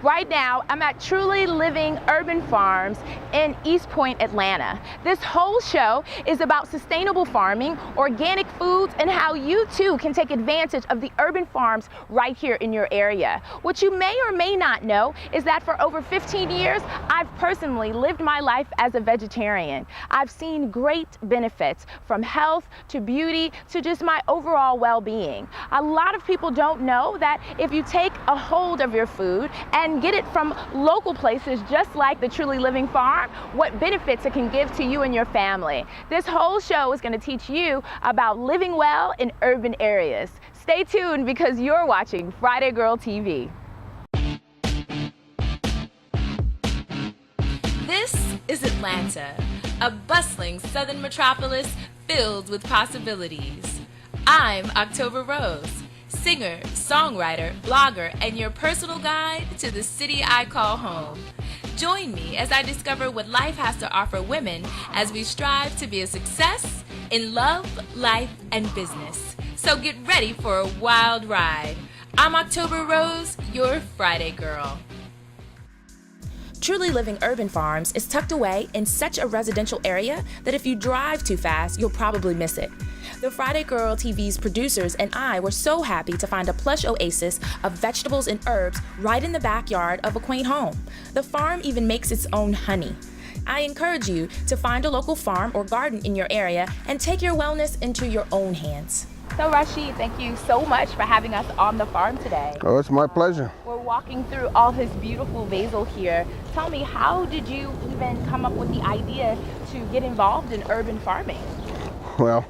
Right now, I'm at Truly Living Urban Farms in East Point, Atlanta. This whole show is about sustainable farming, organic foods, and how you too can take advantage of the urban farms right here in your area. What you may or may not know is that for over 15 years, I've personally lived my life as a vegetarian. I've seen great benefits from health to beauty to just my overall well-being. A lot of people don't know that if you take a hold of your food and get it from local places just like the Truly Living Farm, what benefits it can give to you and your family. This whole show is going to teach you about living well in urban areas. Stay tuned because you're watching Friday Girl TV. This is Atlanta, a bustling southern metropolis filled with possibilities. I'm October Rose, singer, songwriter, blogger, and your personal guide to the city I call home. Join me as I discover what life has to offer women as we strive to be a success in love, life, and business. So get ready for a wild ride. I'm October Rose, your Friday girl. Truly Living Urban Farms is tucked away in such a residential area that if you drive too fast, you'll probably miss it. The Friday Girl TV's producers and I were so happy to find a plush oasis of vegetables and herbs right in the backyard of a quaint home. The farm even makes its own honey. I encourage you to find a local farm or garden in your area and take your wellness into your own hands. So Rashid, thank you so much for having us on the farm today. Oh, it's my pleasure. We're walking through all this beautiful basil here. Tell me, how did you even come up with the idea to get involved in urban farming? Well,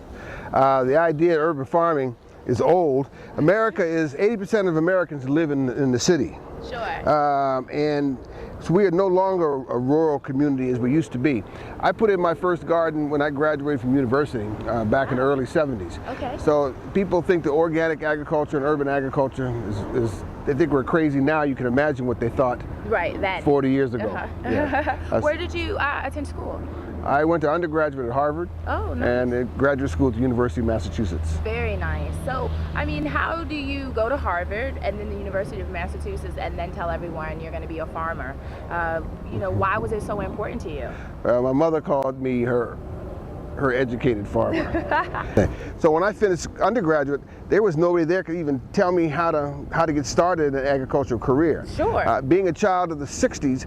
the idea of urban farming is old. America is 80% of Americans live in the city. Sure. And so we are no longer a rural community as we used to be. I put in my first garden when I graduated from university back in the early 70s. Okay. So people think the organic agriculture and urban agriculture they think we're crazy now. You can imagine what they thought right, then. 40 years ago. Yeah. Where did you attend school? I went to undergraduate at Harvard. Oh, nice. And at graduate school at the University of Massachusetts. Very nice. So, I mean, how do you go to Harvard and then the University of Massachusetts and then tell everyone you're going to be a farmer? Why was it so important to you? My mother called me her educated farmer. So when I finished undergraduate, there was nobody there could even tell me how to get started in an agricultural career. Sure. Being a child of the 60s,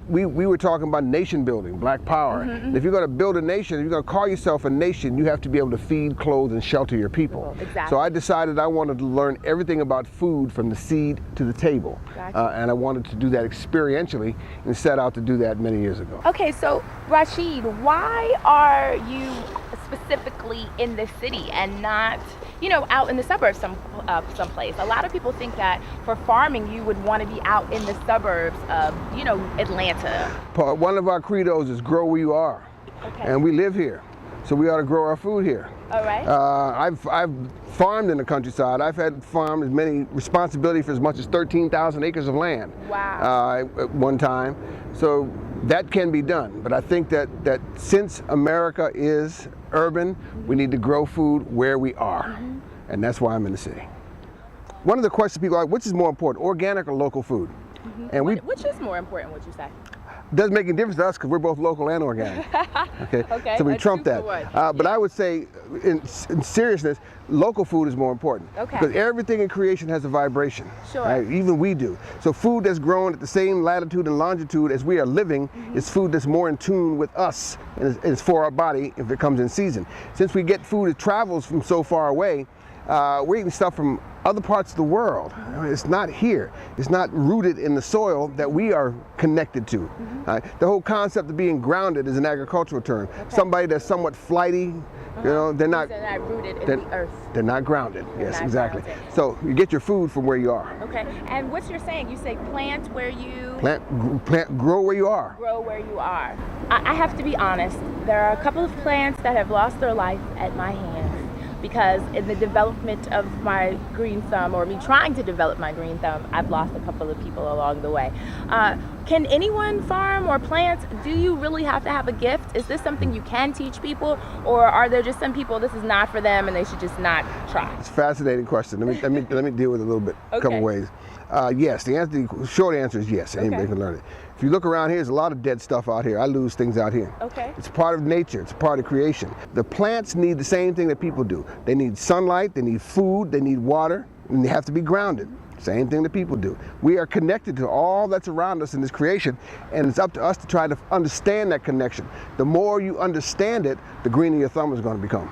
we were talking about nation building, black power. Mm-hmm. If you're going to build a nation, if you're going to call yourself a nation, you have to be able to feed, clothe, and shelter your people. Exactly. So I decided I wanted to learn everything about food from the seed to the table. Gotcha. And I wanted to do that experientially and set out to do that many years ago. Okay, so Rashid, why are you specifically in the city and not, out in the suburbs someplace? A lot of people think that for farming, you would want to be out in the suburbs of, Atlanta. One of our credos is grow where you are. Okay. And we live here, so we ought to grow our food here. All right. I've farmed in the countryside. I've had farmed responsibility for as much as 13,000 acres of land. Wow. At one time. So that can be done. But I think that since America is urban, we need to grow food where we are. Mm-hmm. And that's why I'm in the city. One of the questions people are, which is more important, organic or local food? Mm-hmm. And which is more important, would you say? Doesn't make a difference to us because we're both local and organic. Okay. So we trump that. But I would say, in seriousness, local food is more important. Okay. Because everything in creation has a vibration. Sure. Right? Even we do. So food that's grown at the same latitude and longitude as we are living is food that's more in tune with us and it's for our body if it comes in season. Since we get food that travels from so far away, we're eating stuff from other parts of the world. It's not here. It's not rooted in the soil that we are connected to. The whole concept of being grounded is an agricultural term. Okay. Somebody that's somewhat flighty, they're not rooted in the earth. They're not grounded. Yes, exactly. Grounded. So you get your food from where you are. Okay. And what you're saying, you say plant where you... Grow where you are. Grow where you are. I have to be honest. There are a couple of plants that have lost their life at my hands, because in the development of my green thumb, or me trying to develop my green thumb, I've lost a couple of people along the way. Can anyone farm or plant? Do you really have to have a gift? Is this something you can teach people, or are there just some people this is not for them and they should just not try? It's a fascinating question. Let me deal with it a little bit, a couple ways. Yes, the short answer is yes. Anybody can learn it. If you look around here, there's a lot of dead stuff out here. I lose things out here. Okay. It's part of nature. It's part of creation. The plants need the same thing that people do. They need sunlight, they need food, they need water, and they have to be grounded. Same thing that people do. We are connected to all that's around us in this creation, and it's up to us to try to understand that connection. The more you understand it, the greener your thumb is going to become.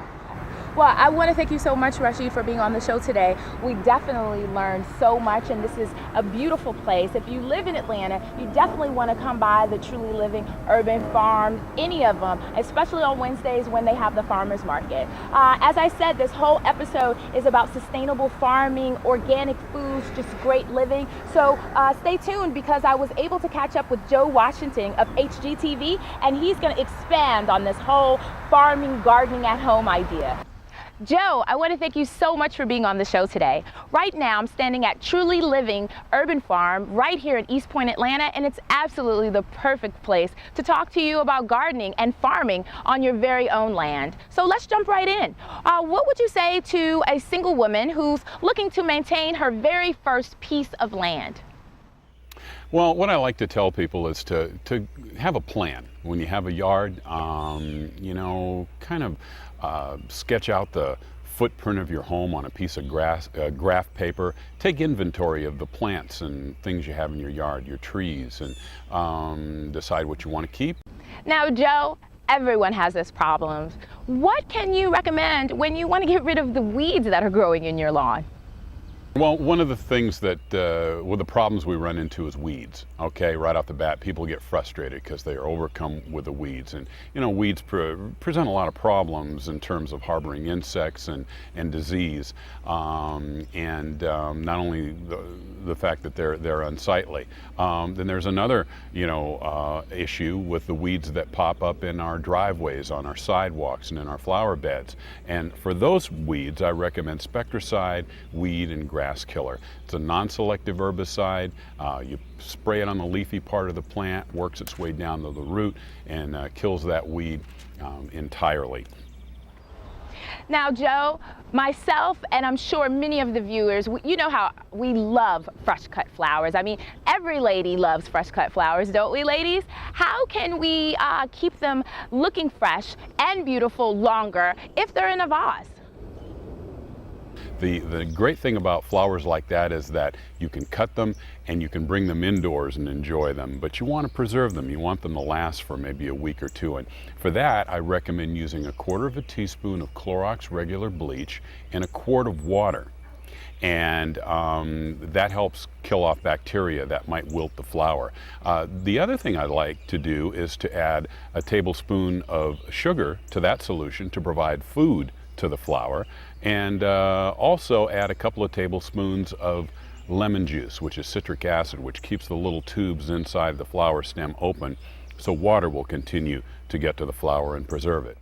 Well, I want to thank you so much, Rashid, for being on the show today. We definitely learned so much, and this is a beautiful place. If you live in Atlanta, you definitely want to come by the Truly Living Urban Farm, any of them, especially on Wednesdays when they have the farmers market. As I said, this whole episode is about sustainable farming, organic foods, just great living. So stay tuned, because I was able to catch up with Joe Washington of HGTV, and he's going to expand on this whole farming, gardening at home idea. Joe, I want to thank you so much for being on the show today. Right now, I'm standing at Truly Living Urban Farm right here in East Point, Atlanta, and it's absolutely the perfect place to talk to you about gardening and farming on your very own land. So let's jump right in. What would you say to a single woman who's looking to maintain her very first piece of land? Well, what I like to tell people is to have a plan. When you have a yard, you know, kind of sketch out the footprint of your home on a piece of graph paper. Take inventory of the plants and things you have in your yard, your trees, and decide what you want to keep. Now, Joe, everyone has this problem. What can you recommend when you want to get rid of the weeds that are growing in your lawn? Well, one of the things that, well, the problems we run into is weeds. Okay, right off the bat, people get frustrated because they are overcome with the weeds. And, you know, weeds present a lot of problems in terms of harboring insects and disease. Not only the fact that they're unsightly. Then there's another, you know, issue with the weeds that pop up in our driveways, on our sidewalks, and in our flower beds. And for those weeds, I recommend Spectracide Weed and Grass Killer. It's a non-selective herbicide. You spray it on the leafy part of the plant, works its way down to the root, and kills that weed entirely. Now, Joe, myself, and I'm sure many of the viewers, you know how we love fresh cut flowers. I mean, every lady loves fresh cut flowers, don't we, ladies? How can we keep them looking fresh and beautiful longer if they're in a vase? The great thing about flowers like that is that you can cut them and you can bring them indoors and enjoy them, but you want to preserve them. You want them to last for maybe a week or two, and for that I recommend using 1/4 teaspoon of Clorox regular bleach in 1 quart of water. And that helps kill off bacteria that might wilt the flower. The other thing I like to do is to add a tablespoon of sugar to that solution to provide food to the flower, and also add a couple of tablespoons of lemon juice, which is citric acid, which keeps the little tubes inside the flower stem open, so water will continue to get to the flower and preserve it.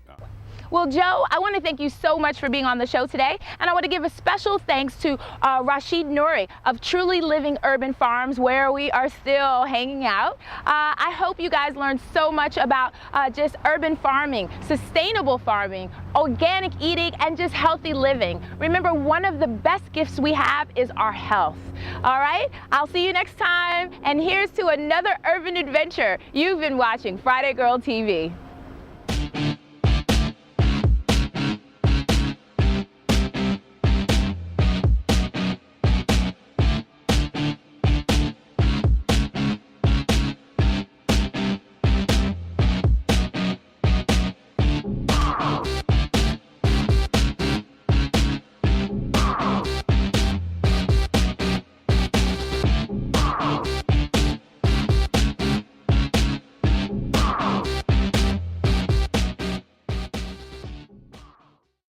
Well, Joe, I want to thank you so much for being on the show today, and I want to give a special thanks to Rashid Nouri of Truly Living Urban Farms, where we are still hanging out. I hope you guys learned so much about just urban farming, sustainable farming, organic eating, and just healthy living. Remember, one of the best gifts we have is our health. All right, I'll see you next time, and here's to another urban adventure. You've been watching Friday Girl TV.